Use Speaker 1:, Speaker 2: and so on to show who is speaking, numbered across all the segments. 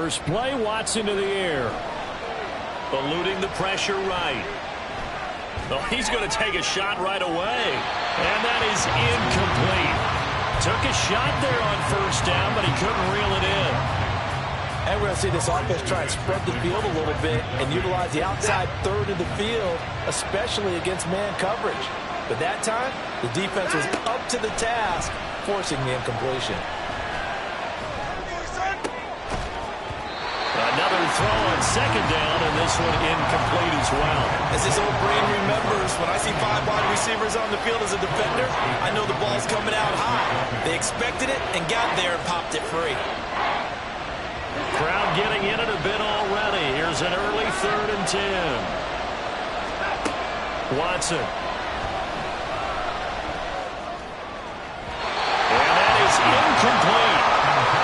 Speaker 1: first play. Watson to the air.
Speaker 2: Eluding the pressure right. Well, he's going to take a shot right away. And that is incomplete. Took a shot there on first down, but he couldn't reel it in.
Speaker 3: And we're going to see this offense try and spread the field a little bit and utilize the outside third of the field, especially against man coverage. But that time, the defense was up to the task, forcing the incompletion.
Speaker 2: Another throw on second down, and this one incomplete as well.
Speaker 3: As this old brain remembers, when I see 5 wide receivers on the field as a defender, I know the ball's coming out high. They expected it and got there and popped it free.
Speaker 2: Crowd getting in it a bit already. Here's an early 3rd and 10. Watson. And that is incomplete.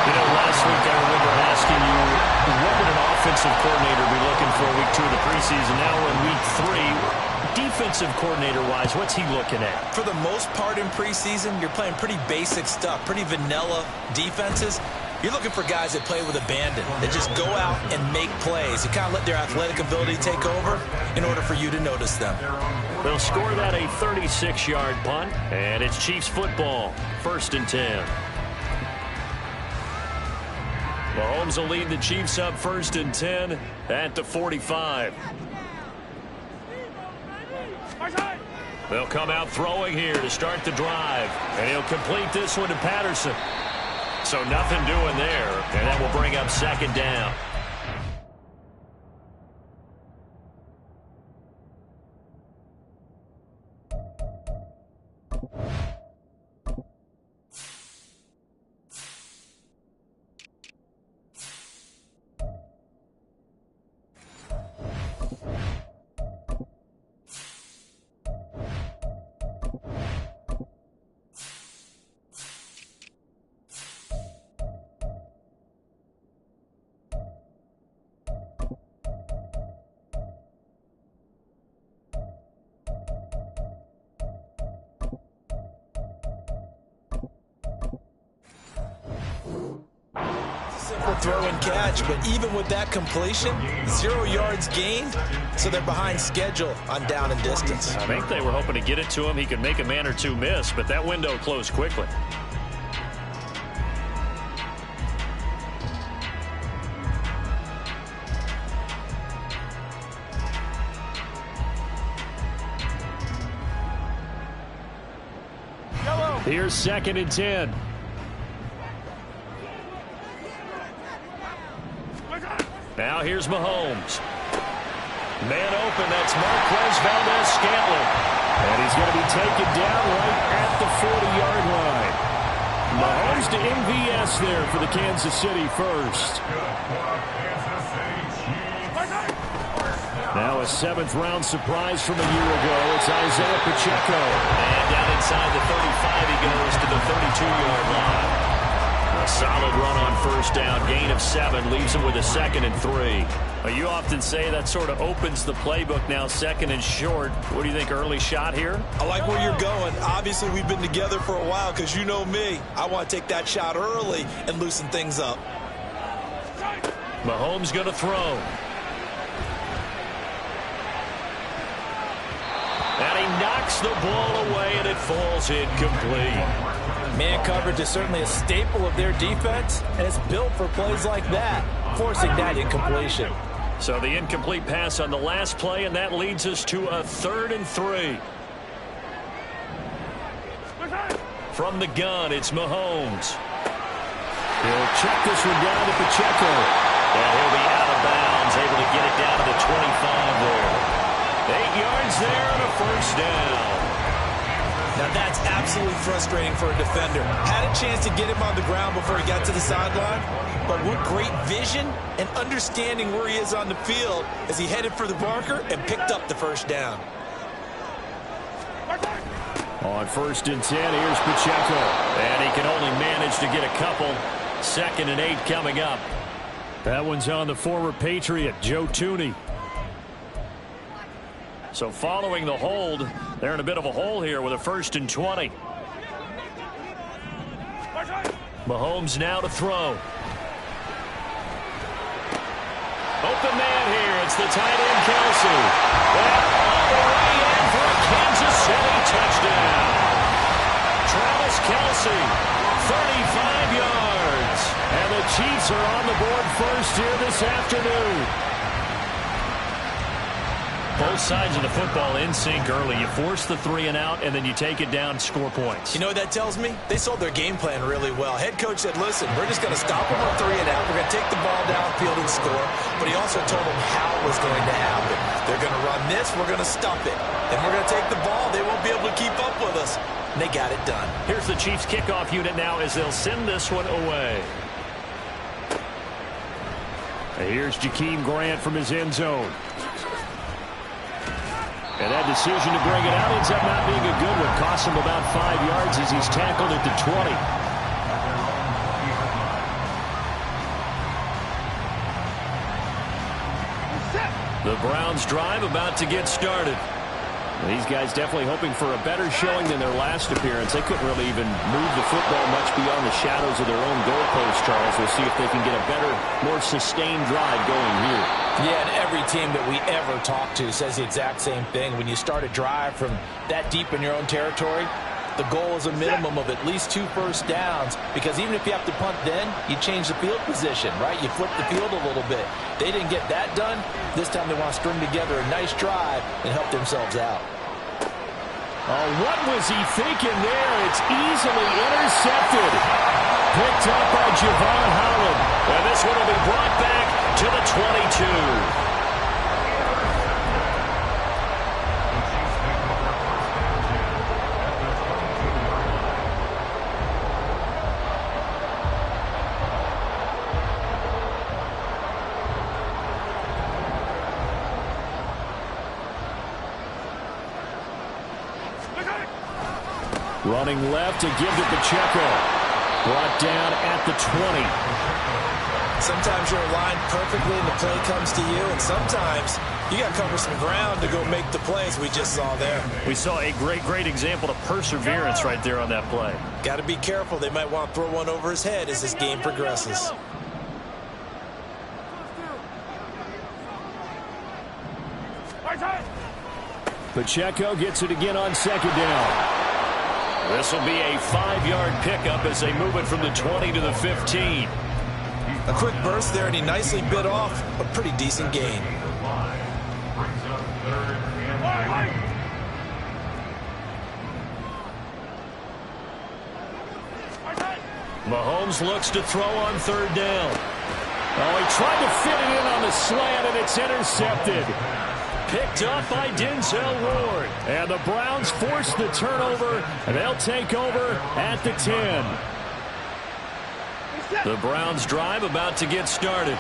Speaker 2: You know, last week I remember asking you, what would an offensive coordinator be looking for week 2 of the preseason? Now we're in week 3. Defensive coordinator-wise, what's he looking at?
Speaker 3: For the most part in preseason, you're playing pretty basic stuff, pretty vanilla defenses. You're looking for guys that play with abandon, that just go out and make plays. You kind of let their athletic ability take over in order for you to notice them.
Speaker 2: They'll score that a 36-yard punt, and it's Chiefs football, 1st and 10. Mahomes will lead the Chiefs up 1st and 10 at the 45. They'll come out throwing here to start the drive, and he'll complete this one to Patterson. So nothing doing there, and that will bring up 2nd down.
Speaker 3: Throw and catch, but even with that completion, 0 yards gained, so they're behind schedule on down and distance.
Speaker 2: I think they were hoping to get it to him. He could make a man or two miss, but that window closed quickly. Here's 2nd and 10. Now here's Mahomes. Man open, that's Marquez Valdes-Scantling. And he's going to be taken down right at the 40-yard line. Mahomes to MVS there for the Kansas City first. Now a 7th-round surprise from a year ago. It's Isaiah Pacheco. And down inside the 35, he goes to the 32-yard line. A solid run on first down, gain of 7, leaves him with a 2nd and 3. Well, you often say that sort of opens the playbook now, 2nd and short. What do you think, early shot here?
Speaker 3: I like where you're going. Obviously, we've been together for a while because you know me. I want to take that shot early and loosen things up.
Speaker 2: Mahomes going to throw. And he knocks the ball away, and it falls incomplete.
Speaker 3: Man coverage is certainly a staple of their defense, and it's built for plays like that, forcing that incompletion.
Speaker 2: So the incomplete pass on the last play, and that leads us to a 3rd and 3. From the gun, it's Mahomes. He'll check this one down to Pacheco. And he'll be out of bounds, able to get it down to the 25 there. 8 yards there and a 1st down.
Speaker 3: Now that's absolutely frustrating for a defender. Had a chance to get him on the ground before he got to the sideline, but with great vision and understanding where he is on the field as he headed for the marker and picked up the 1st down.
Speaker 2: On 1st and 10, here's Pacheco. And he can only manage to get a couple. 2nd and 8 coming up. That one's on the former Patriot, Joe Thuney. So following the hold, they're in a bit of a hole here with a 1st and 20. Mahomes now to throw. Open man here. It's the tight end, Kelce. And all the way in for a Kansas City touchdown. Travis Kelce, 35 yards. And the Chiefs are on the board first here this afternoon. Both sides of the football in sync early. You force the 3 and out, and then you take it down, score points.
Speaker 3: You know what that tells me? They sold their game plan really well. Head coach said, listen, we're just going to stop them on 3 and out. We're going to take the ball downfield and score. But he also told them how it was going to happen. They're going to run this. We're going to stop it. And we're going to take the ball. They won't be able to keep up with us. And they got it done.
Speaker 2: Here's the Chiefs kickoff unit now as they'll send this one away. And here's Jakeem Grant from his end zone. And that decision to bring it out ends up not being a good one. Costs him about 5 yards as he's tackled at the 20. The Browns drive about to get started. These guys definitely hoping for a better showing than their last appearance. They couldn't really even move the football much beyond the shadows of their own goalpost, Charles. We'll see if they can get a better, more sustained drive going here.
Speaker 3: Yeah, and every team that we ever talk to says the exact same thing. When you start a drive from that deep in your own territory, the goal is a minimum of at least 2 first downs, because even if you have to punt then, you change the field position, right? You flip the field a little bit. They didn't get that done. This time they want to string together a nice drive and help themselves out.
Speaker 2: Oh, what was he thinking there? It's easily intercepted. Picked up by Javon Holland. And this one will be brought back to the 22. Running left to give to Pacheco. Brought down at the 20.
Speaker 3: Sometimes you're aligned perfectly and the play comes to you, and sometimes you got to cover some ground to go make the plays we just saw there.
Speaker 2: We saw a great example of perseverance right there on that play.
Speaker 3: Got to be careful. They might want to throw one over his head as this game progresses.
Speaker 2: Pacheco gets it again on second down. This will be a 5-yard pickup as they move it from the 20 to the 15.
Speaker 3: A quick burst there, and he nicely bit off a pretty decent gain.
Speaker 2: Mahomes looks to throw on third down. Oh, he tried to fit it in on the slant, and it's intercepted. Picked up by Denzel Ward. And the Browns force the turnover, and they'll take over at the 10. The Browns drive about to get started.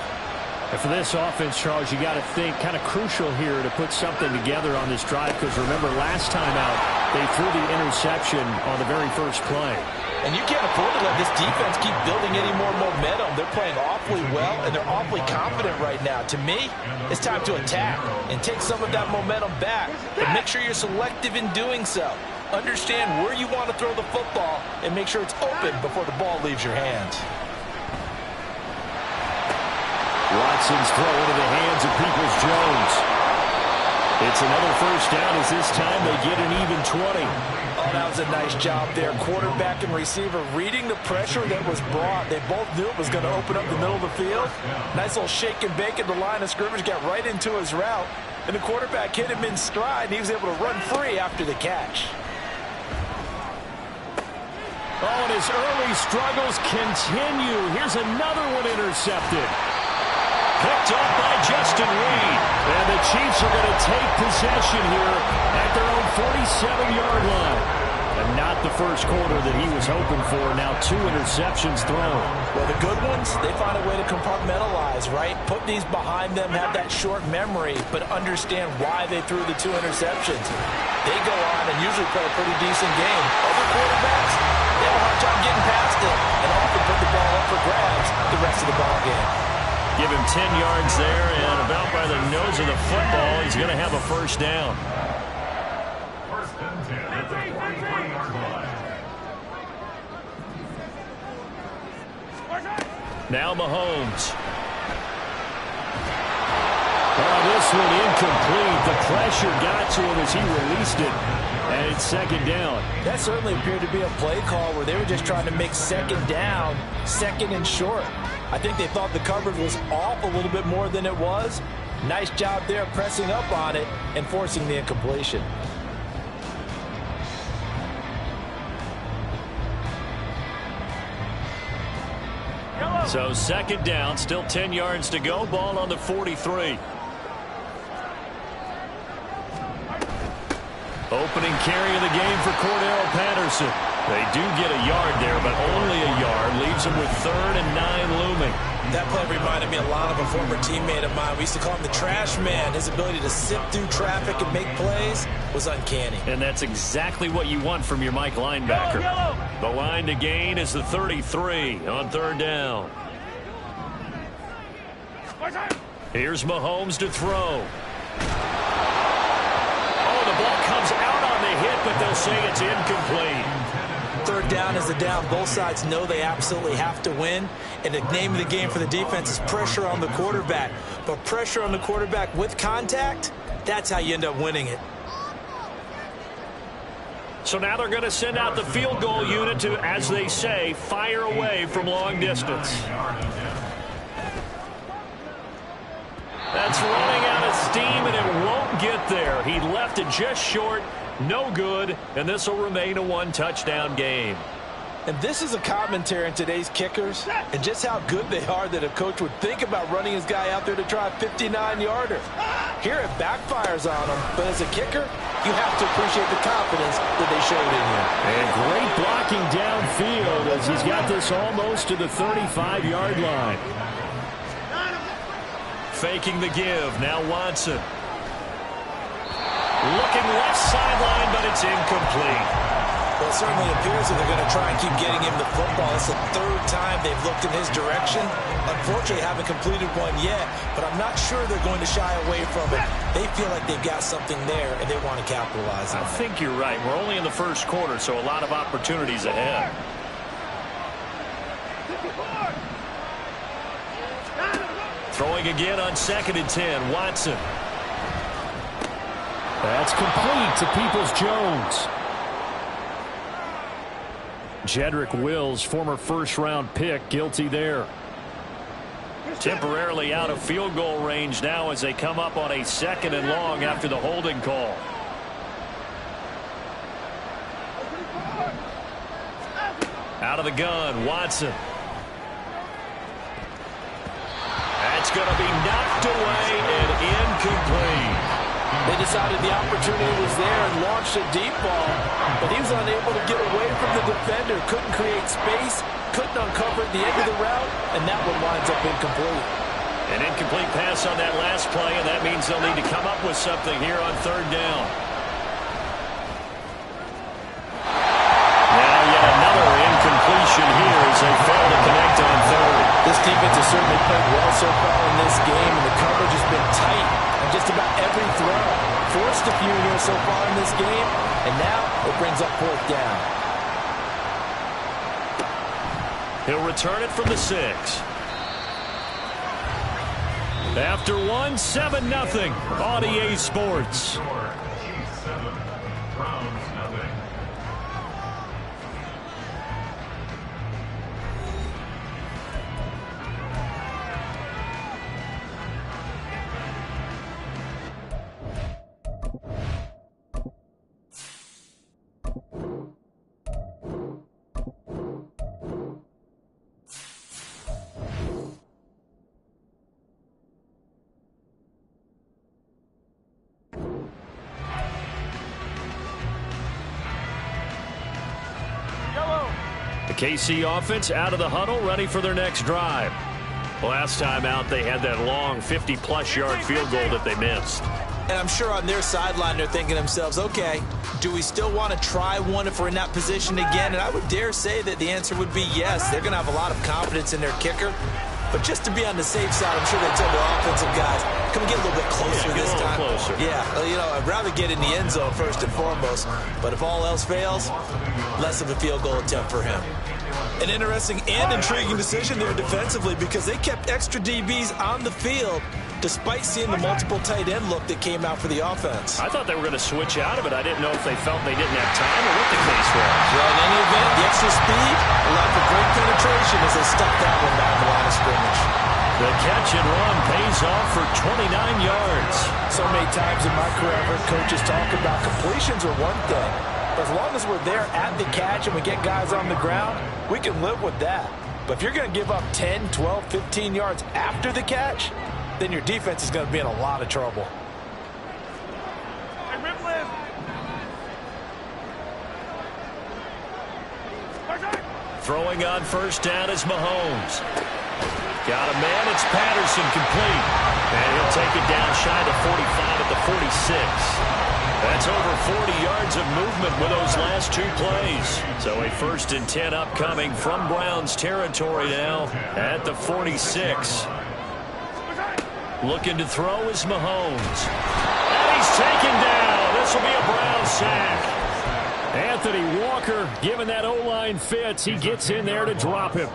Speaker 1: And for this offense, Charles, you got to think kind of crucial here to put something together on this drive, because remember last time out, they threw the interception on the very first play.
Speaker 3: And you can't afford to let this defense keep building any more momentum. They're playing awfully well, and they're awfully confident right now. To me, it's time to attack and take some of that momentum back. But make sure you're selective in doing so. Understand where you want to throw the football and make sure it's open before the ball leaves your hands.
Speaker 2: Watson's throw into the hands of Peoples-Jones. It's another first down as this time they get an even 20.
Speaker 3: Oh, that was a nice job there. Quarterback and receiver reading the pressure that was brought. They both knew it was going to open up the middle of the field. Nice little shake and bake at the line of scrimmage, got right into his route. And the quarterback hit him in stride, and he was able to run free after the catch.
Speaker 2: Oh, and his early struggles continue. Here's another one intercepted. Picked up by Justin Reed. And the Chiefs are going to take possession here at their own 47-yard line. And not the first quarter that he was hoping for. Now 2 interceptions thrown.
Speaker 3: Well, the good ones, they find a way to compartmentalize, right? Put these behind them, have that short memory, but understand why they threw the 2 interceptions. They go on and usually play a pretty decent game. Other quarterbacks, they have a hard time getting past it and often put the ball up for grabs the rest of the ball game.
Speaker 2: Give him 10 yards there, and about by the nose of the football, he's going to have a first down.
Speaker 4: First and 10 at the 43-yard line.
Speaker 2: Now Mahomes.
Speaker 1: this one incomplete. The pressure got to him as he released it, and it's second down.
Speaker 3: That certainly appeared to be a play call where they were just trying to make second down, second and short. I think they thought the coverage was off a little bit more than it was. Nice job there pressing up on it and forcing the incompletion.
Speaker 2: So second down, still 10 yards to go. Ball on the 43. Opening carry of the game for Cordero Patterson. They do get a yard there, but only a yard. Leaves them with 3rd and 9 looming. That play reminded me a lot of a former teammate of mine. We used to call him the trash man. His ability to sift through traffic and make plays was uncanny. And that's exactly what you want from your Mike linebacker. The line to gain is the 33 on 3rd down. Here's Mahomes to throw. Oh, the ball comes out on the hit, but they'll say it's incomplete. 3rd down is the down. Both sides know they absolutely have to win. And the name of the game for the defense is pressure on the quarterback. But pressure on the quarterback with contact, that's how you end up winning it. So now they're going to send out the field goal unit to, as they say, fire away from long distance. That's running out of steam, and it won't get there. He left it just short. No good, and this will remain a 1-touchdown game. And this is a commentary on today's kickers and just how good they are that a coach would think about running his guy out there to try a 59-yarder. Here it backfires on him, but as a kicker, you have to appreciate the confidence that they showed in you.
Speaker 1: And great blocking downfield as he's got this almost to the 35-yard line.
Speaker 2: Faking the give, now Watson. Looking left sideline, but it's incomplete.
Speaker 3: Well, it certainly appears that they're going to try and keep getting him the football. It's the 3rd time they've looked in his direction. Unfortunately, haven't completed one yet, but I'm not sure they're going to shy away from it. They feel like they've got something there, and they want to capitalize on it.
Speaker 2: I think you're right. We're only in the 1st quarter, so a lot of opportunities ahead. Throwing again on 2nd and 10, Watson.
Speaker 1: That's complete to Peoples-Jones. Jedrick Wills, former 1st-round pick, guilty there.
Speaker 2: Temporarily out of field goal range now as they come up on a 2nd and long after the holding call. Out of the gun, Watson. That's going to be knocked away and incomplete.
Speaker 3: They decided the opportunity was there and launched a deep ball, but he was unable to get away from the defender, couldn't create space, couldn't uncover at the end of the route, and that one winds up incomplete.
Speaker 2: An incomplete pass on that last play, and that means they'll need to come up with something here on 3rd down.
Speaker 1: Now yet another incompletion here as they fail to connect on 3rd.
Speaker 3: This defense has certainly played well so far in this game, and the coverage has been tight on just about every throw. Forced a few here so far in this game, and now it brings up 4th down.
Speaker 2: He'll return it from the 6.
Speaker 1: After 1, 7-0 on EA Sports.
Speaker 2: The KC offense out of the huddle, ready for their next drive. Last time out, they had that long 50-plus yard field goal that they missed.
Speaker 3: And I'm sure on their sideline they're thinking to themselves, okay, do we still want to try one if we're in that position again? And I would dare say that the answer would be yes. They're going to have a lot of confidence in their kicker. But just to be on the safe side, I'm sure they tell their offensive guys, come get a little bit closer this time.
Speaker 2: Closer.
Speaker 3: Yeah, you know, I'd rather get in the end zone first and foremost. But if all else fails, less of a field goal attempt for him. An interesting and intriguing decision there defensively because they kept extra DBs on the field despite seeing the multiple tight end look that came out for the offense.
Speaker 2: I thought they were going to switch out of it. I didn't know if they felt they didn't have time or what the case was.
Speaker 3: Well, in any event, the extra speed allowed for great penetration as they stuck that one down the line of scrimmage.
Speaker 1: The catch and run pays off for 29 yards.
Speaker 3: So many times in my career, I've heard coaches talk about completions are one thing. But as long as we're there at the catch and we get guys on the ground, we can live with that. But if you're going to give up 10, 12, 15 yards after the catch, then your defense is going to be in a lot of trouble.
Speaker 2: Throwing on first down is Mahomes. Got a man, it's Patterson, complete. And he'll take it down shy of the 45 at the 46. That's over 40 yards of movement with those last two plays. So a 1st and 10 upcoming from Browns territory now at the 46. Looking to throw is Mahomes. And he's taken down. This will be a Brown sack.
Speaker 1: Anthony Walker giving that O-line fits. He gets in there to drop him.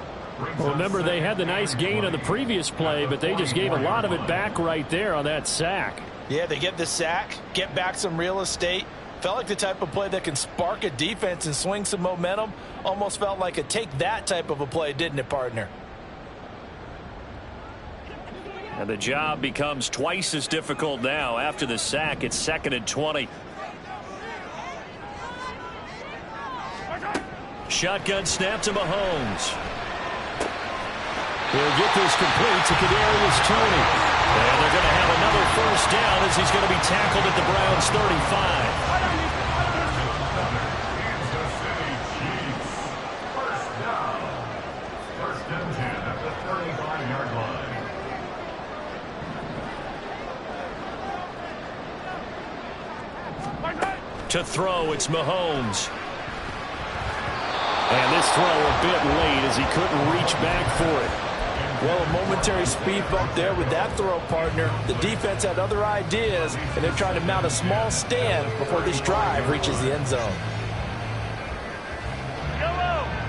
Speaker 1: Well, remember, they had the nice gain on the previous play, but they just gave a lot of it back right there on that sack.
Speaker 3: Yeah, they get the sack, get back some real estate. Felt like the type of play that can spark a defense and swing some momentum. Almost felt like a take that type of a play, didn't it, partner?
Speaker 2: And the job becomes twice as difficult now. After the sack, it's 2nd and 20. Shotgun snap to Mahomes.
Speaker 1: He'll get this complete to Kadarius Toney.
Speaker 2: And they're going to have another 1st down as he's going to be tackled at the Browns' 35.
Speaker 4: Kansas City Chiefs. 1st down. 1st and 10 at the 35-yard line.
Speaker 2: To throw, it's Mahomes.
Speaker 1: And this throw a bit late as he couldn't reach back for it.
Speaker 3: Well, a momentary speed bump there with that throw, partner. The defense had other ideas, and they're trying to mount a small stand before this drive reaches the end zone.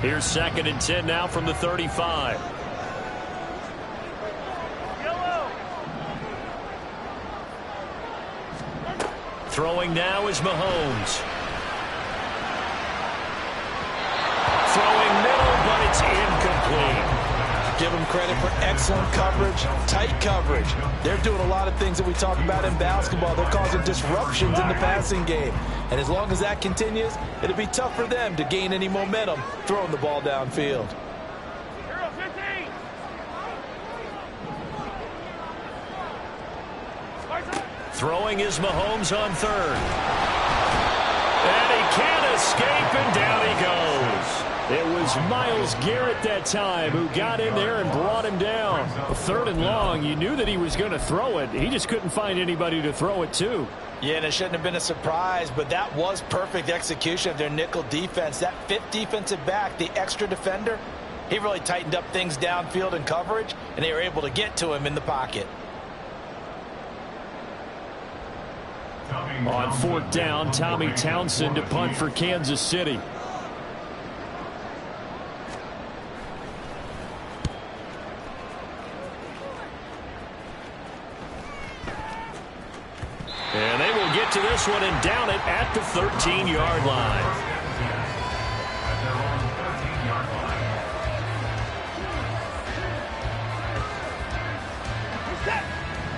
Speaker 2: Here's 2nd and 10 now from the 35. Throwing now is Mahomes. Throwing middle, but it's incomplete.
Speaker 3: Give them credit for excellent coverage, tight coverage. They're doing a lot of things that we talk about in basketball. They're causing disruptions in the passing game. And as long as that continues, it'll be tough for them to gain any momentum throwing the ball downfield.
Speaker 2: Throwing is Mahomes on 3rd. And he can't escape, and down he goes.
Speaker 1: It was Myles Garrett that time who got in there and brought him down. 3rd and long, you knew that he was going to throw it. He just couldn't find anybody to throw it to.
Speaker 3: Yeah, and it shouldn't have been a surprise, but that was perfect execution of their nickel defense. That 5th defensive back, the extra defender, he really tightened up things downfield in coverage, and they were able to get to him in the pocket.
Speaker 1: On 4th down, Tommy Townsend to punt for Kansas City.
Speaker 2: And they will get to this one and down it at the 13-yard line.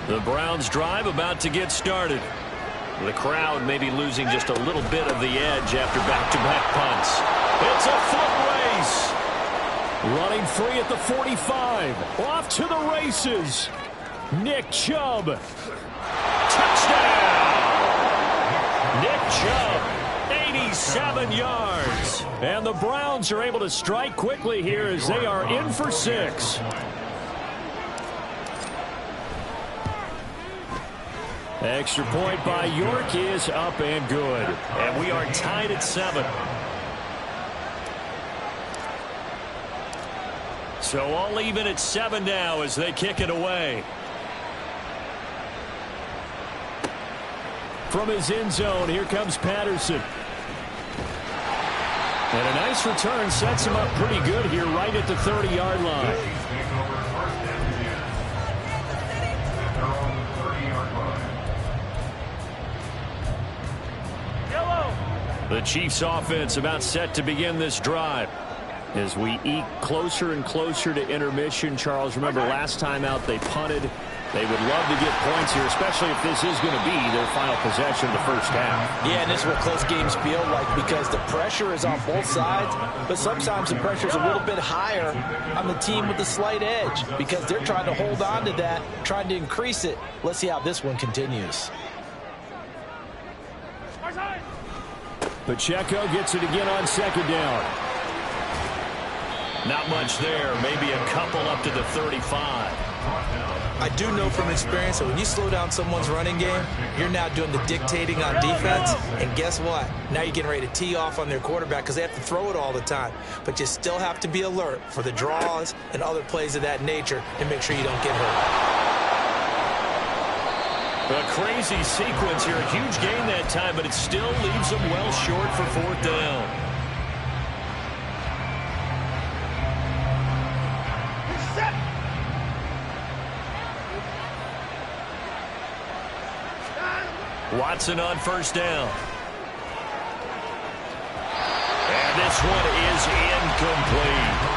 Speaker 2: The Browns drive about to get started. The crowd may be losing just a little bit of the edge after back-to-back punts. It's a foot race.
Speaker 1: Running free at the 45. Off to the races. Nick Chubb.
Speaker 2: Touchdown! Nick Chubb, 87 yards.
Speaker 1: And the Browns are able to strike quickly here as they are in for 6. Extra point by York is up and good.
Speaker 2: And we are tied at 7. So all even at 7 now as they kick it away.
Speaker 1: From his end zone, here comes Patterson. And a nice return sets him up pretty good here right at the 30-yard line. The Chiefs offense about set to begin this drive. As we eke closer and closer to intermission, Charles, remember last time out they punted. They would love to get points here, especially if this is going to be their final possession of the first half.
Speaker 3: Yeah, and this is what close games feel like because the pressure is on both sides, but sometimes the pressure is a little bit higher on the team with the slight edge because they're trying to hold on to that, trying to increase it. Let's see how this one continues.
Speaker 1: Pacheco gets it again on second down.
Speaker 2: Not much there, maybe a couple up to the 35.
Speaker 3: I do know from experience that when you slow down someone's running game, you're now doing the dictating on defense. And guess what? Now you're getting ready to tee off on their quarterback because they have to throw it all the time. But you still have to be alert for the draws and other plays of that nature and make sure you don't get hurt.
Speaker 2: A crazy sequence here. A huge gain that time, but it still leaves them well short for fourth down. Watson on first down. And this one is incomplete.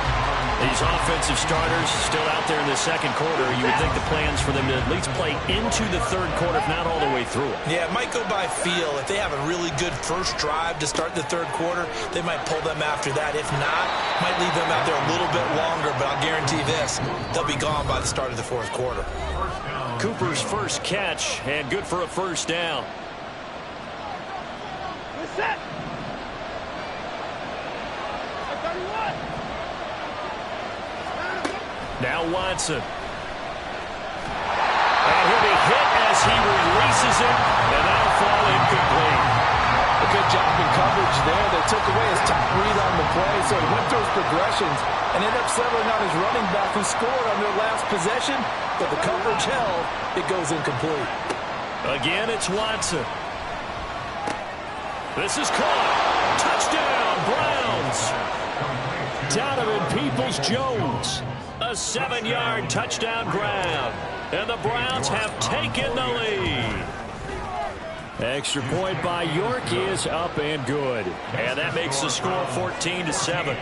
Speaker 2: These offensive starters still out there in the second quarter. You would think the plans for them to at least play into the third quarter, if not all the way through it.
Speaker 3: Yeah, it might go by feel. If they have a really good first drive to start the third quarter, they might pull them after that. If not, might leave them out there a little bit longer, but I'll guarantee this, they'll be gone by the start of the fourth quarter.
Speaker 2: Cooper's first catch, and good for a first down.
Speaker 5: Set.
Speaker 2: Now Watson. And he'll be hit as he releases it, and that'll fall incomplete.
Speaker 3: A good job in coverage there. They took away his top read on the play, so he went through his progressions and ended up settling on his running back who scored on their last possession, but the coverage held. It goes incomplete.
Speaker 2: Again, it's Watson. This is caught. Touchdown, Browns.
Speaker 1: Donovan Peoples-Jones.
Speaker 2: A 7-yard touchdown grab. And the Browns have taken the lead.
Speaker 1: Extra point by York is up and good.
Speaker 2: And that makes the score 14-7.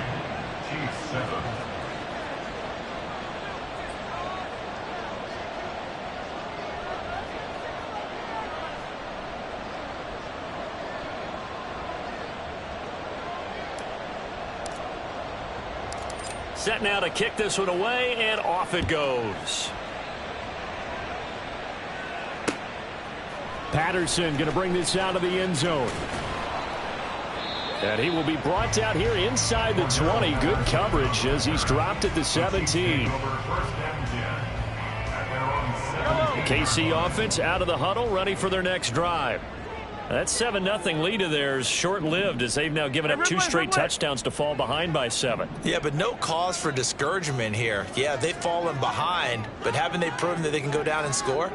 Speaker 2: Set now to kick this one away, and off it goes.
Speaker 1: Patterson going to bring this out of the end zone. And he will be brought down here inside the 20. Good coverage as he's dropped at the 17. The KC offense out of the huddle, ready for their next drive. That 7-0 lead of theirs short-lived as they've now given up 2 straight touchdowns to fall behind by 7.
Speaker 3: Yeah, but no cause for discouragement here. Yeah, they've fallen behind, but haven't they proven that they can go down and score?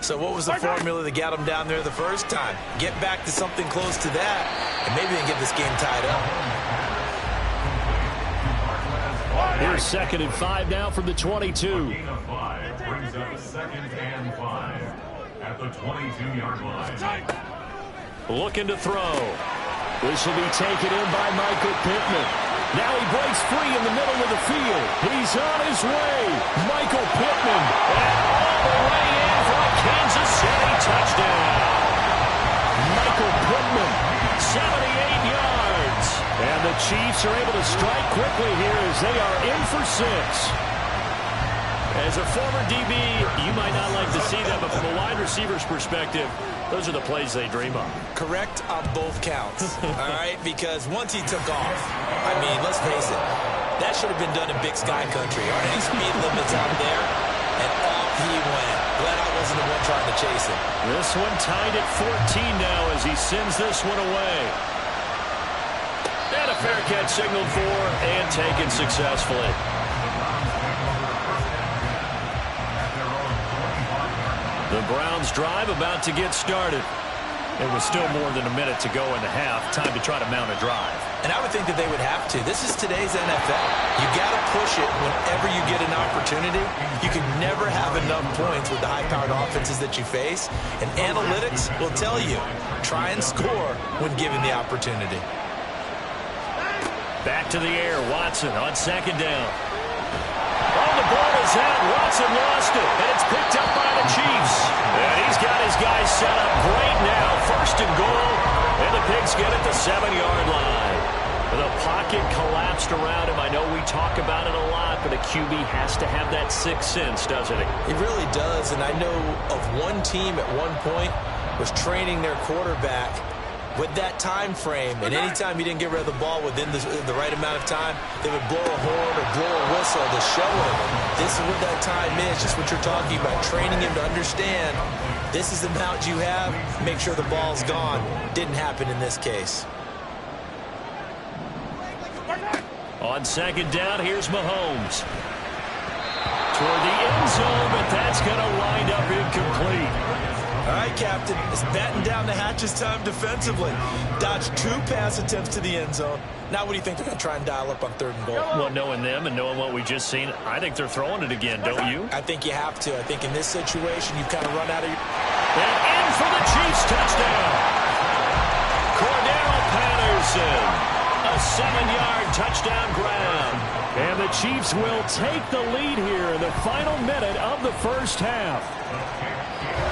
Speaker 3: So what was the formula that got them down there the first time? Get back to something close to that, and maybe they can get this game tied up.
Speaker 1: Here's 2nd and 5 now from the 22.
Speaker 4: Gain of 5 brings up 2nd and 5 at the 22-yard line.
Speaker 2: Looking to throw.
Speaker 1: This will be taken in by Michael Pittman. Now he breaks free in the middle of the field. He's on his way. Michael Pittman.
Speaker 2: And all the way in for a Kansas City touchdown.
Speaker 1: Michael Pittman.
Speaker 2: 78 yards.
Speaker 1: And the Chiefs are able to strike quickly here as they are in for 6.
Speaker 2: As a former DB, you might not like to see that, but from a wide receiver's perspective, those are the plays they dream of.
Speaker 3: Correct on both counts, all right? Because once he took off, I mean, let's face it, that should have been done in Big Sky Country. Aren't any speed limits out there? And off he went. Glad I wasn't the one trying to chase him.
Speaker 2: This one tied at 14 now as he sends this one away. And a fair catch signaled for and taken successfully. The Browns drive about to get started.
Speaker 1: It was still more than a minute to go in the half. Time to try to mount a drive.
Speaker 3: And I would think that they would have to. This is today's NFL. You got to push it whenever you get an opportunity. You can never have enough points with the high-powered offenses that you face. And analytics will tell you, try and score when given the opportunity.
Speaker 2: Back to the air. Watson on second down. Oh, the ball is out. Watson lost it. And it's picked up by the Chiefs. And he's got his guys set up great now. First and goal. And the Pigs get it to the 7-yard line. The pocket collapsed around him. I know we talk about it a lot, but a QB has to have that sixth sense, doesn't it?
Speaker 3: It really does. And I know of one team at one point was training their quarterback with that time frame, and anytime he didn't get rid of the ball within the right amount of time, they would blow a horn or blow a whistle to show him this is what that time is, just what you're talking about, training him to understand this is the amount you have, make sure the ball's gone. Didn't happen in this case.
Speaker 2: On second down, here's Mahomes. Toward the end zone, but that's going to wind up incomplete.
Speaker 3: All right, Captain, it's batten down the hatches time defensively. Dodged 2 pass attempts to the end zone. Now what do you think they're going to try and dial up on 3rd and goal?
Speaker 2: Well, knowing them and knowing what we just seen, I think they're throwing it again, don't you?
Speaker 3: I think you have to. I think in this situation, you've kind of run out of your...
Speaker 2: And in for the Chiefs touchdown. Cordero Patterson. A 7-yard touchdown grab.
Speaker 1: And the Chiefs will take the lead here in the final minute of the first half.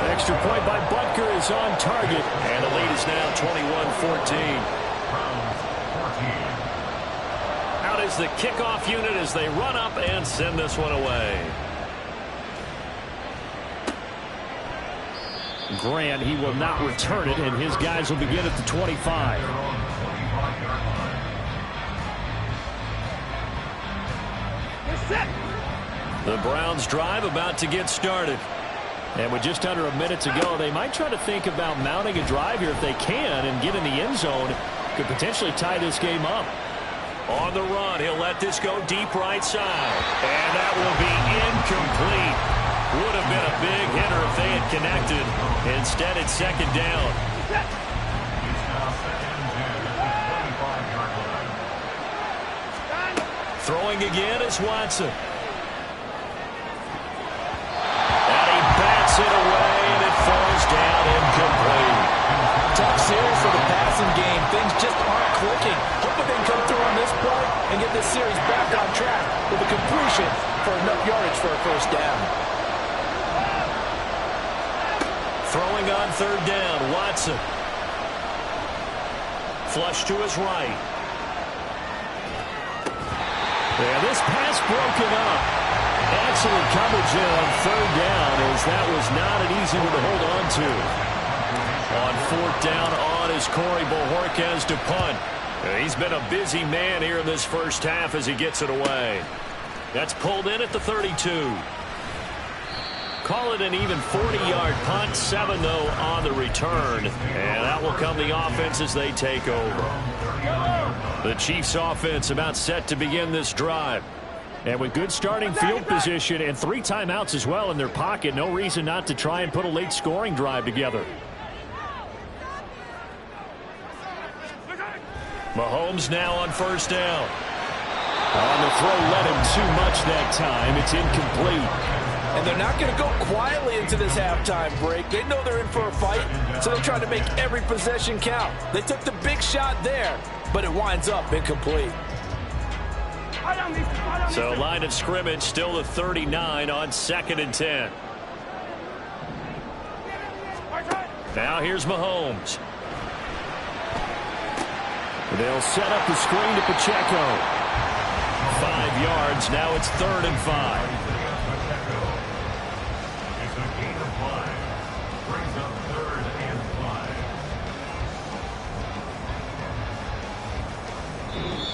Speaker 1: Extra point by Butker is on target.
Speaker 2: And the lead is now 21-14. Out is the kickoff unit as they run up and send this one away.
Speaker 1: Grant, he will not return it, and his guys will begin at the 25.
Speaker 2: The Browns drive about to get started.
Speaker 1: And with just under a minute to go, they might try to think about mounting a drive here if they can and get in the end zone. Could potentially tie this game up.
Speaker 2: On the run, he'll let this go deep right side. And that will be incomplete. Would have been a big hitter if they had connected. Instead, it's second down. Throwing again is Watson. It away, and it falls down incomplete.
Speaker 3: Tough series for the passing game. Things just aren't clicking. Hoping they can come through on this play and get this series back on track with a completion for enough yardage for a first down.
Speaker 2: Throwing on 3rd down, Watson. Flush to his right.
Speaker 1: Yeah, this pass broken up. Excellent coverage on 3rd down, as that was not an easy one to hold on to.
Speaker 2: On 4th down on is Corey Bojorquez to punt. He's been a busy man here in this first half as he gets it away. That's pulled in at the 32. Call it an even 40-yard punt. 7, though, on the return. And that will come the offense as they take over. The Chiefs offense about set to begin this drive.
Speaker 1: And with good starting field position and 3 timeouts as well in their pocket, no reason not to try and put a late scoring drive together.
Speaker 2: Mahomes now on 1st down.
Speaker 1: On the throw, led him too much that time. It's incomplete.
Speaker 3: And they're not going to go quietly into this halftime break. They know they're in for a fight, so they try to make every possession count. They took the big shot there, but it winds up incomplete.
Speaker 2: So line of scrimmage still the 39 on 2nd and 10. Now here's Mahomes.
Speaker 1: They'll set up the screen to Pacheco.
Speaker 2: 5 yards. Now it's 3rd and 5.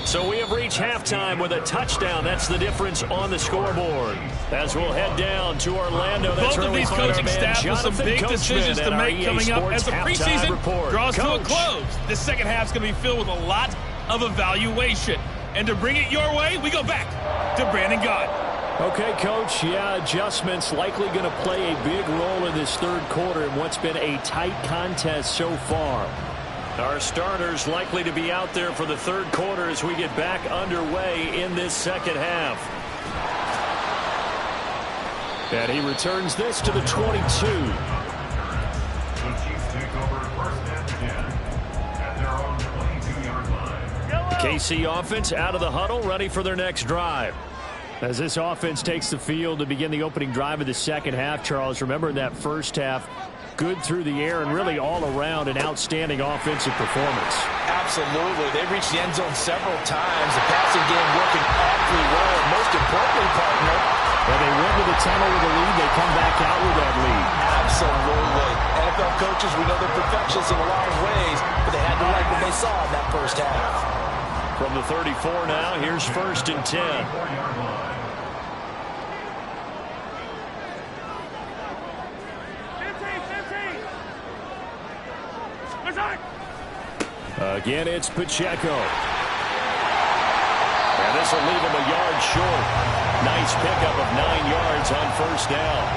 Speaker 2: So we have reached halftime with a touchdown. That's the difference on the scoreboard. As we'll head down to Orlando.
Speaker 5: Both of these coaching staff with some big decisions to make coming up as the preseason draws to a close. This second half is going to be filled with a lot of evaluation. And to bring it your way, we go back to Brandon Gaudin.
Speaker 1: Okay, Coach, yeah, adjustments likely going to play a big role in this third quarter in what's been a tight contest so far.
Speaker 2: Our starters likely to be out there for the third quarter as we get back underway in this second half.
Speaker 1: And he returns this to the 22.
Speaker 4: The Chiefs take over first and 10 at their own 22-yard line.
Speaker 2: KC offense out of the huddle, ready for their next drive.
Speaker 1: As this offense takes the field to begin the opening drive of the second half, Charles, remember in that first half, good through the air and really all around an outstanding offensive performance.
Speaker 3: Absolutely. They reached the end zone several times. The passing game working awfully well. And most importantly, partner,
Speaker 1: when they went to the tunnel with a lead, they come back out with that lead.
Speaker 3: Absolutely. NFL coaches, we know they're perfectionists in a lot of ways, but they had to like what they saw in that first half.
Speaker 2: From the 34 now, here's first and 10.
Speaker 1: Again, it's Pacheco.
Speaker 2: And this will leave him a yard short. Nice pickup of 9 yards on first down.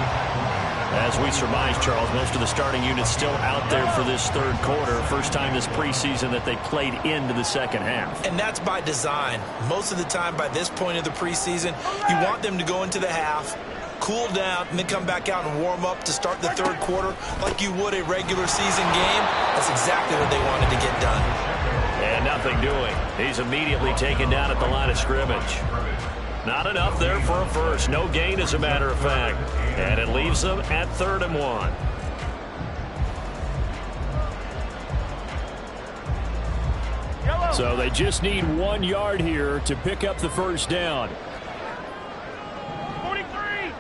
Speaker 2: As we surmise, Charles, most of the starting units still out there for this third quarter. First time this preseason that they played into the second half.
Speaker 3: And that's by design. Most of the time by this point of the preseason, you want them to go into the half, cool down, and then come back out and warm up to start the third quarter like you would a regular season game. That's exactly what they wanted to get done.
Speaker 2: And nothing doing. He's immediately taken down at the line of scrimmage. Not enough there for a first. No gain, as a matter of fact. And it leaves them at 3rd and 1.
Speaker 1: So they just need 1 yard here to pick up the first down.
Speaker 5: 43!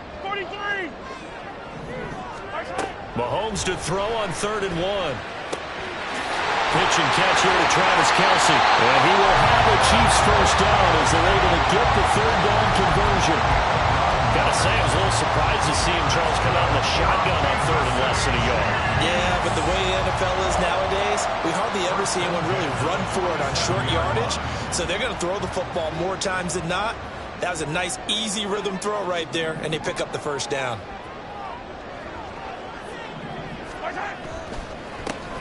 Speaker 2: Mahomes to throw on 3rd and 1. Pitch and catch here to Travis Kelce.
Speaker 1: And he will have the Chiefs first down as they're able to get the 3rd down conversion.
Speaker 2: Gotta say, I was a little surprised to see him, Charles, come out in the shotgun on 3rd and less than a yard.
Speaker 3: Yeah, but the way the NFL is nowadays, we hardly ever see anyone really run for it on short yardage. So they're going to throw the football more times than not. That was a nice, easy rhythm throw right there, and they pick up the first down.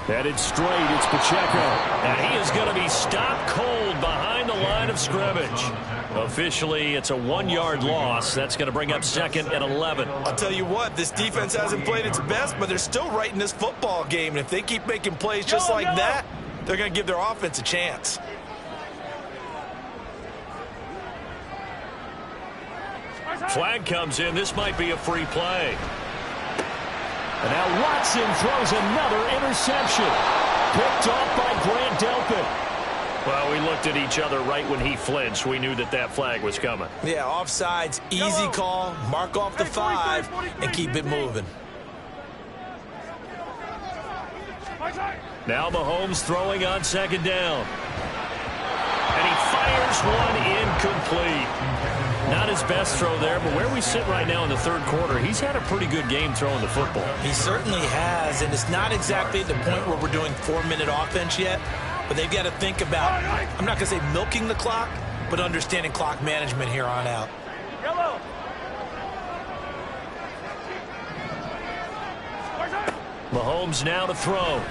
Speaker 1: Headed straight, it's Pacheco.
Speaker 2: And he is going to be stopped cold behind the line of scrimmage. Officially, it's a 1 yard loss. That's going to bring up 2nd and 11.
Speaker 3: I'll tell you what, this defense hasn't played its best, but they're still right in this football game. And if they keep making plays just like that, they're going to give their offense a chance.
Speaker 2: Flag comes in. This might be a free play.
Speaker 1: And now Watson throws another interception. Picked off by Grant Delpit.
Speaker 2: Well, we looked at each other right when he flinched. We knew that that flag was coming.
Speaker 3: Yeah, offsides, easy call, mark off the 5, and keep it moving.
Speaker 2: Now Mahomes throwing on 2nd down. And he fires one incomplete. Not his best throw there, but where we sit right now in the 3rd quarter, he's had a pretty good game throwing the football.
Speaker 3: He certainly has, and it's not exactly at the point where we're doing 4-minute offense yet, but they've got to think about, I'm not going to say milking the clock, but understanding clock management here on out.
Speaker 2: Mahomes now to throw.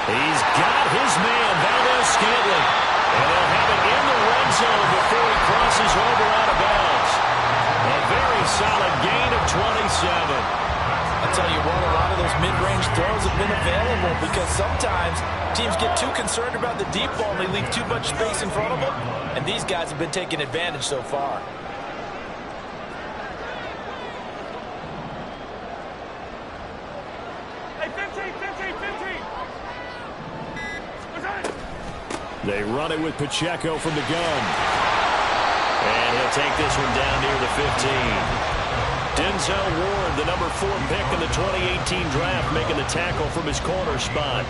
Speaker 2: He's got his man, Valdes-Scantling. And they'll have it in the red zone before he crosses over out of bounds. A very solid gain of 27.
Speaker 3: I'll tell you what, a lot of those mid-range throws have been available because sometimes teams get too concerned about the deep ball and they leave too much space in front of them, and these guys have been taking advantage so far.
Speaker 1: They run it with Pacheco from the gun.
Speaker 2: And he'll take this one down near the 15. Denzel Ward, the number 4 pick in the 2018 draft, making the tackle from his corner spot.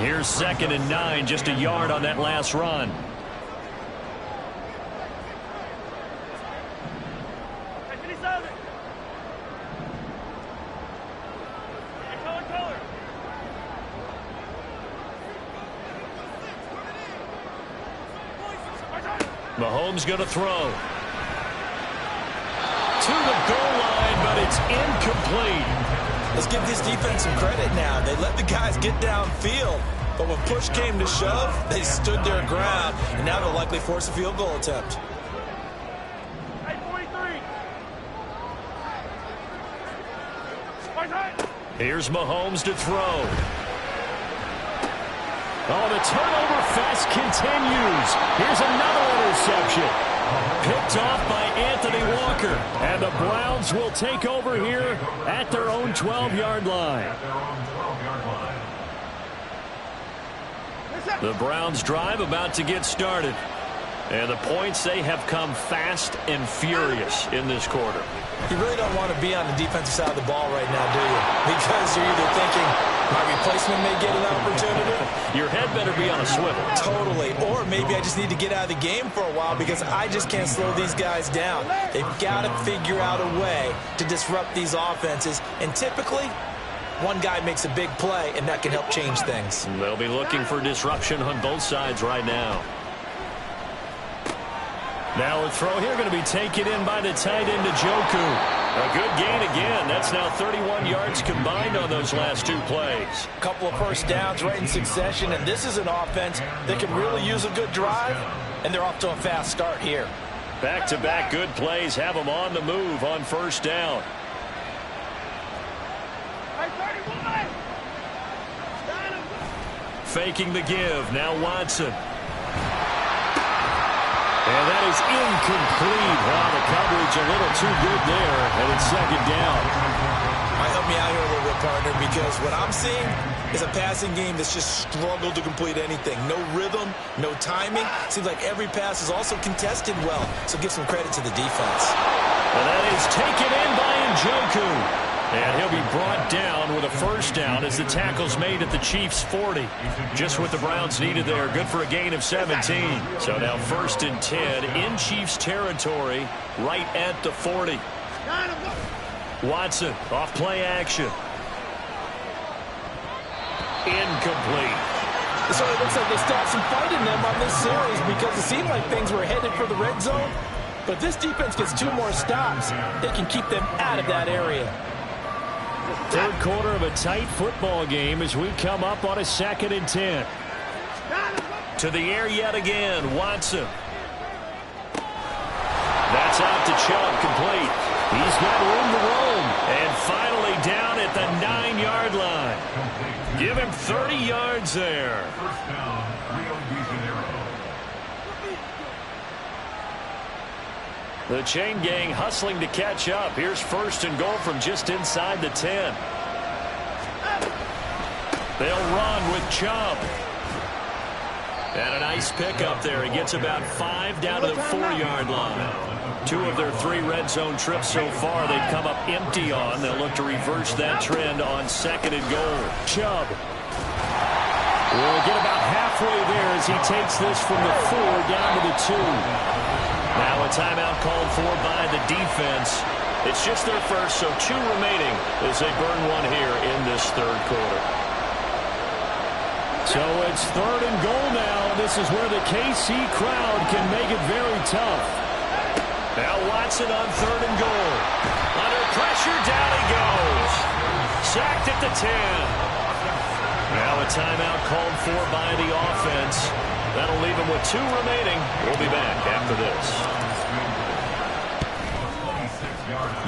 Speaker 2: Here's 2nd and 9, just a yard on that last run. Mahomes going to throw.
Speaker 1: the goal line, but it's incomplete.
Speaker 3: Let's give this defense some credit now. They let the guys get downfield, but when push came to shove, they stood their ground, and now they'll likely force a field goal attempt.
Speaker 1: Here's Mahomes to throw. Oh, the turnover fest continues. Here's another interception. Picked off by Anthony Walker. And the Browns will take over here at their own 12-yard line. The Browns drive about to get started. And the points, they have come fast and furious in this quarter.
Speaker 3: You really don't want to be on the defensive side of the ball right now, do you? Because you're either thinking, my replacement may get an opportunity.
Speaker 1: Your head better be on a swivel.
Speaker 3: Totally. Or maybe I just need to get out of the game for a while because I just can't slow these guys down. They've got to figure out a way to disrupt these offenses. And typically, one guy makes a big play, and that can help change things.
Speaker 1: They'll be looking for disruption on both sides right now. Now a throw here going to be taken in by the tight end, Njoku. A good gain again. That's now 31 yards combined on those last two plays.
Speaker 3: A couple of first downs right in succession, and this is an offense that can really use a good drive, and they're off to a fast start here.
Speaker 1: Back-to-back good plays have them on the move on first down. Faking the give. Now Watson. And that is incomplete. Wow, the coverage a little too good there, and it's second down.
Speaker 3: Might help me out here a little bit, partner, because what I'm seeing is a passing game that's just struggled to complete anything. No rhythm, no timing. Seems like every pass is also contested well, so give some credit to the defense.
Speaker 1: And that is taken in by Njoku. And he'll be brought down with a first down as the tackle's made at the Chiefs' 40. Just what the Browns needed there. Good for a gain of 17. So now 1st and 10 in Chiefs territory right at the 40. Watson off play action. Incomplete.
Speaker 3: So it looks like they still have some fight in them on this series because it seemed like things were headed for the red zone. But if this defense gets 2 more stops, they can keep them out of that area.
Speaker 1: Third quarter of a tight football game as we come up on a 2nd and 10. To the air yet again, Watson. That's out to Chubb, complete. He's got room to roam. And finally down at the 9-yard line. Give him 30 yards there.
Speaker 4: First down, Rio de Janeiro.
Speaker 1: The chain gang hustling to catch up. Here's 1st and goal from just inside the 10. They'll run with Chubb. And a nice pickup there. He gets about 5 down to the 4-yard line. 2 of their 3 red zone trips so far they've come up empty on. They'll look to reverse that trend on 2nd and goal. Chubb will get about halfway there as he takes this from the 4 down to the 2. Now a timeout called for by the defense. It's just their first, so 2 remaining as they burn 1 here in this third quarter. So it's 3rd and goal now. This is where the KC crowd can make it very tough. Now Watson on 3rd and goal. Under pressure, down he goes. Sacked at the 10. Now a timeout called for by the offense. That'll leave him with 2 remaining. We'll be back after this.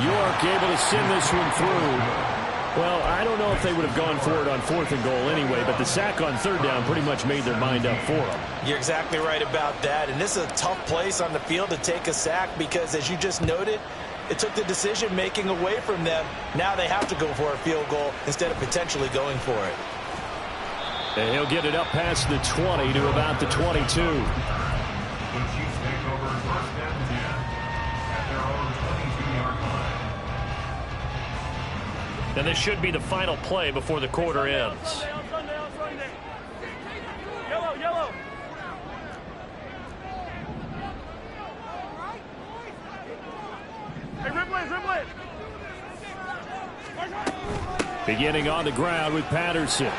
Speaker 1: York able to send this one through. Well, I don't know if they would have gone for it on 4th and goal anyway, but the sack on 3rd down pretty much made their mind up for them.
Speaker 3: You're exactly right about that. And this is a tough place on the field to take a sack because, as you just noted, it took the decision-making away from them. Now they have to go for a field goal instead of potentially going for it.
Speaker 1: And he'll get it up past the 20 to about the 22.
Speaker 4: The Chiefs take over 1st and 10 at their own 22-yard line.
Speaker 1: And this should be the final play before the quarter ends.
Speaker 5: Yellow, yellow. Hey, Ripley.
Speaker 1: Beginning on the ground with Patterson.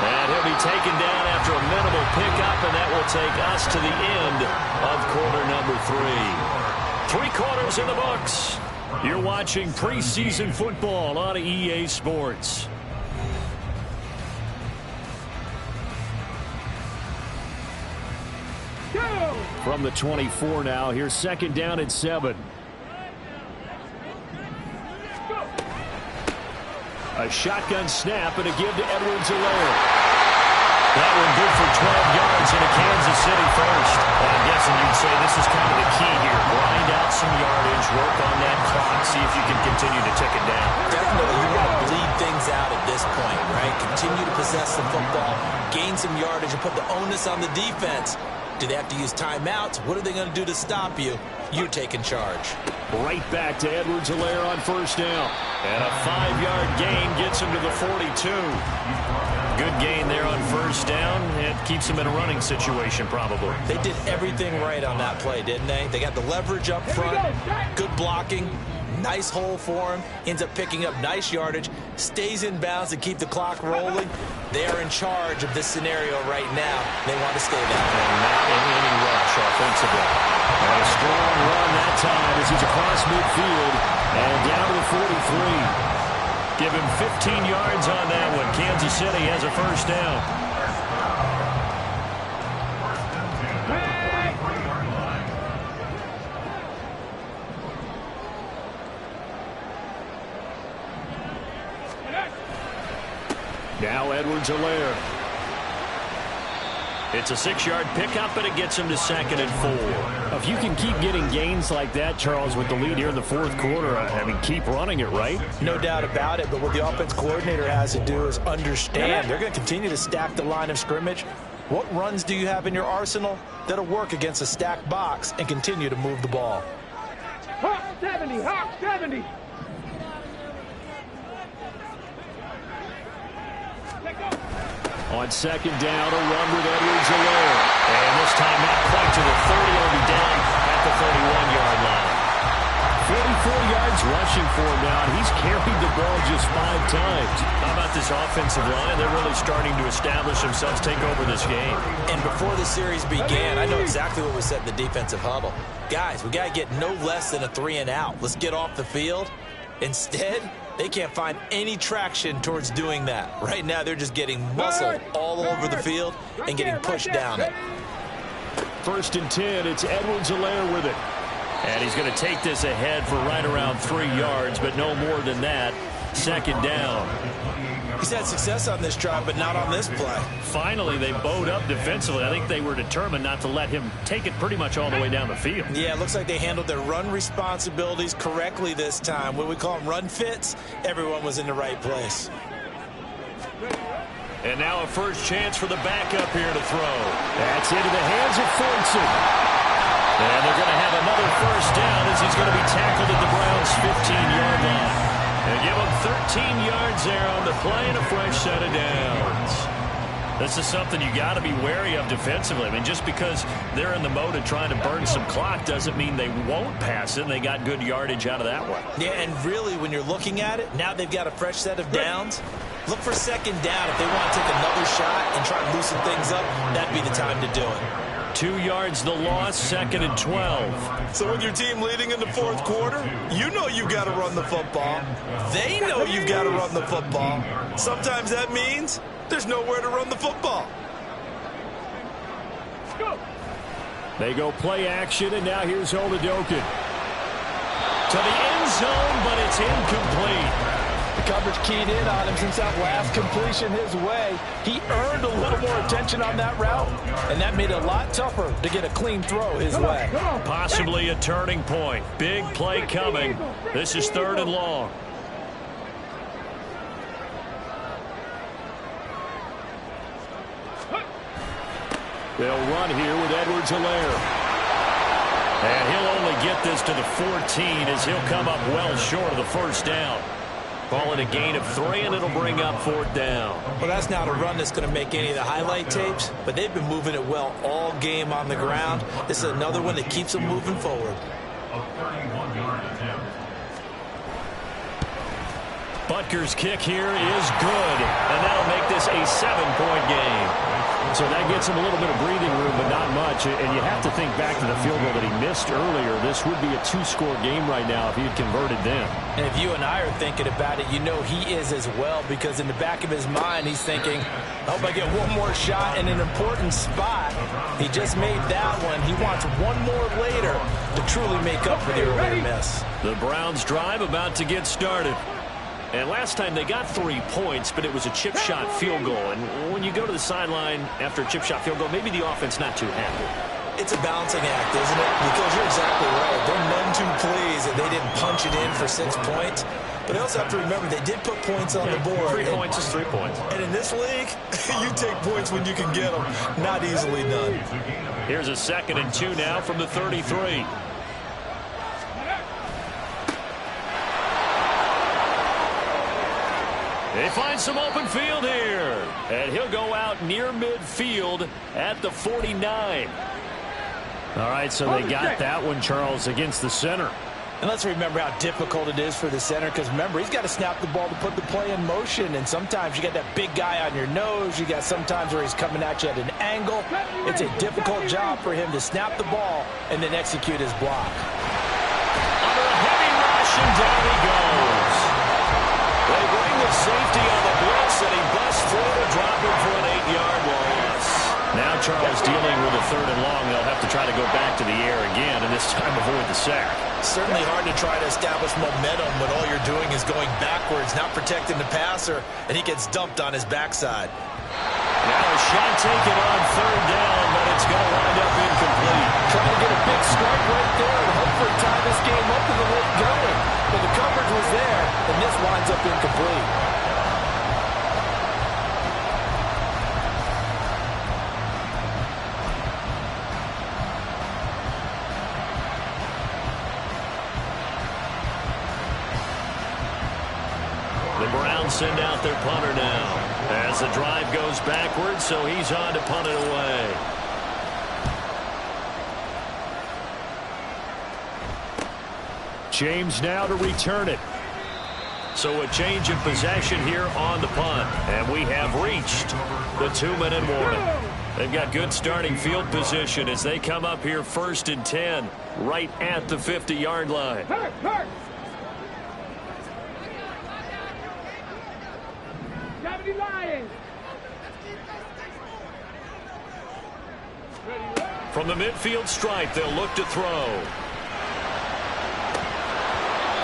Speaker 1: And he'll be taken down after a minimal pickup, and that will take us to the end of quarter number 3. 3 quarters in the books. You're watching preseason football on EA Sports. From the 24 now, here's second down and 7. A shotgun snap and a give to Edwards-Helaire. That one good for 12 yards and a Kansas City first.
Speaker 2: I'm guessing you'd say this is kind of the key here. Grind out some yardage, work on that clock, see if you can continue to tick it down.
Speaker 3: Definitely, you want to bleed things out at this point, right? Continue to possess the football, gain some yardage, and put the onus on the defense. Do they have to use timeouts? What are they going to do to stop you? You're taking charge.
Speaker 1: Right back to Edwards-Helaire on first down.
Speaker 2: And a 5-yard gain gets him to the 42. Good gain there on first down. It keeps him in a running situation, probably.
Speaker 3: They did everything right on that play, didn't they? They got the leverage up front, good blocking, nice hole for him, ends up picking up nice yardage, stays in bounds to keep the clock rolling. They are in charge of this scenario right now. They want to stay that way.
Speaker 2: Not in any rush offensively.
Speaker 1: And a strong run that time as he's across midfield and down to the 43.
Speaker 2: Give him 15 yards on that one. Kansas City has a first down.
Speaker 1: Now Edwards-Helaire.
Speaker 2: It's a 6-yard pickup, and it gets him to second and 4.
Speaker 1: If you can keep getting gains like that, Charles, with the lead here in the fourth quarter, I mean, keep running it, right?
Speaker 3: No doubt about it, but what the offense coordinator has to do is understand they're going to continue to stack the line of scrimmage. What runs do you have in your arsenal that'll work against a stacked box and continue to move the ball?
Speaker 6: Hawk 70, Hawk 70.
Speaker 1: On second down, a run with Edwards-Helaire.
Speaker 2: And this time not quite to the 30. He'll be down at the 31-yard line.
Speaker 1: 44 yards rushing for him now. He's carried the ball just 5 times.
Speaker 2: How about this offensive line? They're really starting to establish themselves, take over this game.
Speaker 3: And before the series began, I know exactly what was said in the defensive huddle. Guys, we got to get no less than a 3-and-out. Let's get off the field. Instead, they can't find any traction towards doing that. Right now, they're just getting muscled all over the field and getting pushed down it.
Speaker 1: First and 10, it's Edwards-Helaire with it.
Speaker 2: And he's going to take this ahead for right around 3 yards, but no more than that. Second down.
Speaker 3: He's had success on this drive, but not on this play.
Speaker 2: Finally, they bowed up defensively. I think they were determined not to let him take it pretty much all the way down the field.
Speaker 3: Yeah, it looks like they handled their run responsibilities correctly this time. When we call them run fits, everyone was in the right place.
Speaker 2: And now a first chance for the backup here to throw.
Speaker 1: That's into the hands of Fortson.
Speaker 2: And they're going to have another first down as he's going to be tackled at the Browns' 15-yard line. And give him 13 yards there on the play and a fresh set of downs. This is something you got to be wary of defensively. I mean, just because they're in the mode of trying to burn some clock doesn't mean they won't pass it, and they got good yardage out of that one.
Speaker 3: Yeah, and really, when you're looking at it, now they've got a fresh set of downs. Look for second down. If they want to take another shot and try and loosen things up, that'd be the time to do it.
Speaker 2: 2 yards the loss, second and 12.
Speaker 3: So with your team leading in the fourth quarter, you know you've got to run the football. They know you've got to run the football. Sometimes that means there's nowhere to run the football.
Speaker 1: They go play action, and now here's Oladokun.
Speaker 2: To the end zone, but it's incomplete.
Speaker 3: The coverage keyed in on him since that last completion his way. He earned a little more attention on that route, and that made it a lot tougher to get a clean throw his way.
Speaker 2: Possibly a turning point. Big play coming. This is 3rd and long.
Speaker 1: They'll run here with Edwards-Helaire.
Speaker 2: And he'll only get this to the 14 as he'll come up well short of the first down. Call it a gain of 3, and it'll bring up 4th down.
Speaker 3: Well, that's not a run that's going to make any of the highlight tapes, but they've been moving it well all game on the ground. This is another one that keeps them moving forward.
Speaker 4: A 31-yard attempt.
Speaker 2: Butker's kick here is good, and that'll make this a 7-point game.
Speaker 1: So that gets him a little bit of breathing room, but not much. And you have to think back to the field goal that he missed earlier. This would be a 2-score game right now if he had converted then.
Speaker 3: And if you and I are thinking about it, you know he is as well, because in the back of his mind, he's thinking, I hope I get one more shot in an important spot. He just made that one. He wants one more later to truly make up for the earlier miss.
Speaker 2: The Browns drive about to get started. And last time they got 3 points, but it was a chip shot field goal. And when you go to the sideline after a chip shot field goal, maybe the offense not too happy.
Speaker 3: It's a balancing act, isn't it? Because you're exactly right. They're none too pleased that they didn't punch it in for 6 points. But they also have to remember they did put points on the board.
Speaker 2: 3 points is 3 points.
Speaker 3: And in this league, you take points when you can get them. Not easily done.
Speaker 2: Here's a 2nd and 2 now from the 33. They find some open field here. And he'll go out near midfield at the 49.
Speaker 1: All right, so they got that one, Charles, against the center.
Speaker 3: And let's remember how difficult it is for the center, because remember, he's got to snap the ball to put the play in motion. And sometimes you got that big guy on your nose. You got sometimes where he's coming at you at an angle. It's a difficult job for him to snap the ball and then execute his block.
Speaker 2: Under a heavy rush, and down he goes. They bring the safety on the blitz, and he busts through to drop him for an 8-yard loss.
Speaker 1: Now Charles dealing with a 3rd and long. They'll have to try to go back to the air again, and this time avoid the sack.
Speaker 3: Certainly hard to try to establish momentum when all you're doing is going backwards, not protecting the passer, and he gets dumped on his backside.
Speaker 2: Now a shot taken on 3rd down, but it's going to wind up incomplete.
Speaker 3: Trying to get a big strike right there and hopefully tie this game up to the late going. But the coverage was there, and this winds up incomplete.
Speaker 2: The Browns send out their punter now as the drive goes backwards, so he's on to punt it away.
Speaker 1: James now to return it.
Speaker 2: So a change of possession here on the punt, and we have reached the 2-minute warning. They've got good starting field position as they come up here 1st and 10 right at the 50-yard line. From the midfield stripe, they'll look to throw.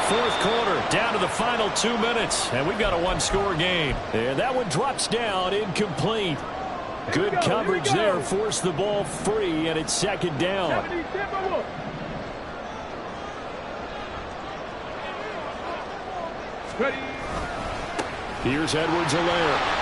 Speaker 1: 4th quarter, down to the final 2 minutes, and we've got a 1-score game. And that one drops down, incomplete. Good coverage there, forced the ball free, and it's 2nd down. Here's Edwards-Helaire.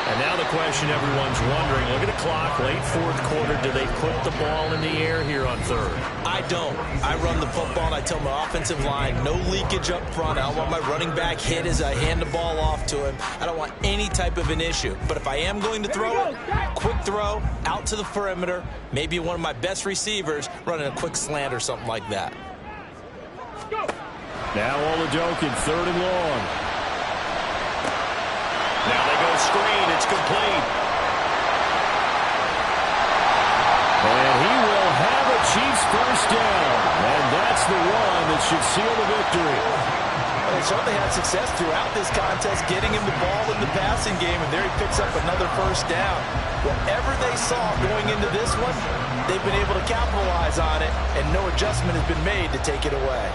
Speaker 2: And now the question everyone's wondering, look at the clock, late 4th quarter, do they put the ball in the air here on 3rd?
Speaker 3: I don't. I run the football, and I tell my offensive line, no leakage up front. I don't want my running back hit as I hand the ball off to him. I don't want any type of an issue. But if I am going to throw it, quick throw, out to the perimeter, maybe one of my best receivers running a quick slant or something like that.
Speaker 1: Now Oladokun, 3rd and long.
Speaker 2: Now they go screen. It's complete.
Speaker 1: And he will have a Chiefs 1st down. And that's the one that should seal the victory.
Speaker 3: Well, they certainly had success throughout this contest, getting him the ball in the passing game, and there he picks up another 1st down. Whatever they saw going into this one, they've been able to capitalize on it, and no adjustment has been made to take it away.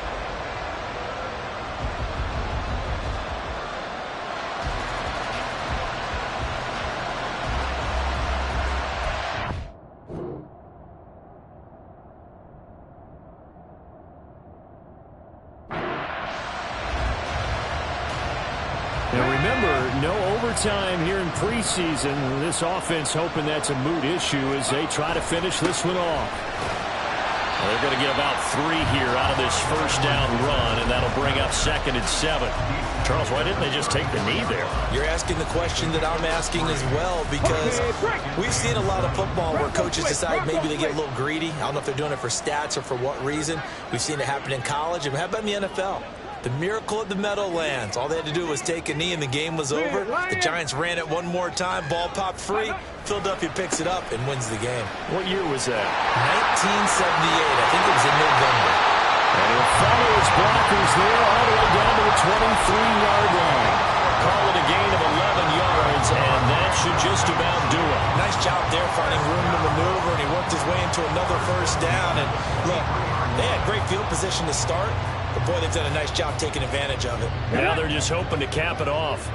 Speaker 1: Now remember, no overtime here in preseason. This offense hoping that's a moot issue as they try to finish this one off.
Speaker 2: Well, they're going to get about 3 here out of this 1st down run, and that'll bring up 2nd and 7. Charles, why didn't they just take the knee there?
Speaker 3: You're asking the question that I'm asking as well, because we've seen a lot of football where coaches decide maybe they get a little greedy. I don't know if they're doing it for stats or for what reason. We've seen it happen in college, and how about in the NFL? The miracle of the Meadowlands. All they had to do was take a knee and the game was over. The Giants ran it one more time. Ball popped free. Philadelphia picks it up and wins the game.
Speaker 2: What year was that?
Speaker 3: 1978. I think it was in November.
Speaker 1: And he'll follow his blockers there all the way down to the 23-yard line.
Speaker 2: Call it a gain of 11 yards, and that should just about do it.
Speaker 3: Nice job there finding room to maneuver, and he worked his way into another first down. And look, they had great field position to start, but boy, they've done a nice job taking advantage of it.
Speaker 2: Now they're just hoping to cap it off.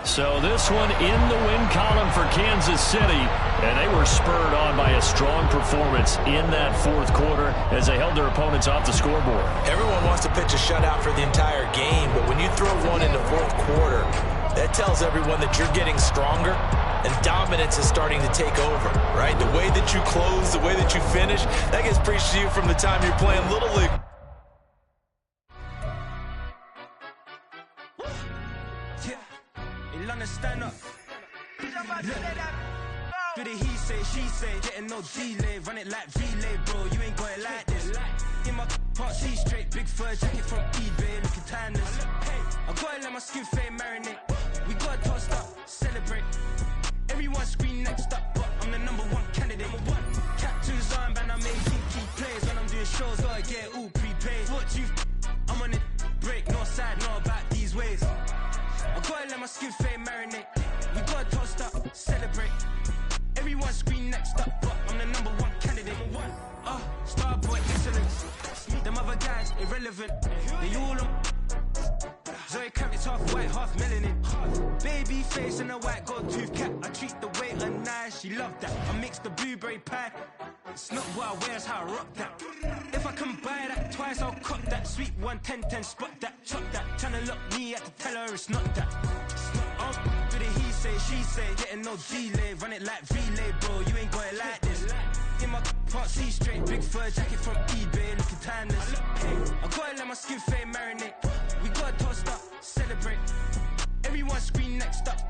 Speaker 1: So this one in the win column for Kansas City, and they were spurred on by a strong performance in that fourth quarter as they held their opponents off the scoreboard.
Speaker 3: Everyone wants to pitch a shutout for the entire game, but when you throw one in the fourth quarter, that tells everyone that you're getting stronger and dominance is starting to take over, right? The way that you close, the way that you finish, that gets preached to you from the time you're playing Little League.
Speaker 7: Stand up. Do the he say, she say, getting no delay, run it like relay, bro. You ain't got it like this. In my part, see straight, big fur jacket from eBay, looking timeless. I gotta let my skin fade marinate. We gotta toast up, celebrate. Everyone scream next up, but I'm the #1 candidate. Captain's armband, I'm making key plays when I'm doing shows. Gotta get all prepaid. What you? I'm on it, break, no side, no about these ways. I gotta let my skin fade marinate. We gotta toast up, celebrate. Everyone scream next up, but I'm the #1 candidate. Starboy excellence. Them other guys irrelevant. They all on. Zoe Kravitz half white, half melanin. Baby face and a white gold tooth cap. I treat the waiter nice, she love that. I mix the blueberry pie. It's not what I wear, it's how I rock that. If I can buy that twice, I'll cop that. Sweet 110, spot that, chop that. Tryna lock me at to tell her it's not that. Do the he say, she say, getting no delay, run it like relay, bro. You ain't got it like this. In my part, see straight, big fur jacket from eBay, looking timeless. I gotta let my skin fade marinate. We gotta toast up, celebrate. Everyone scream next up,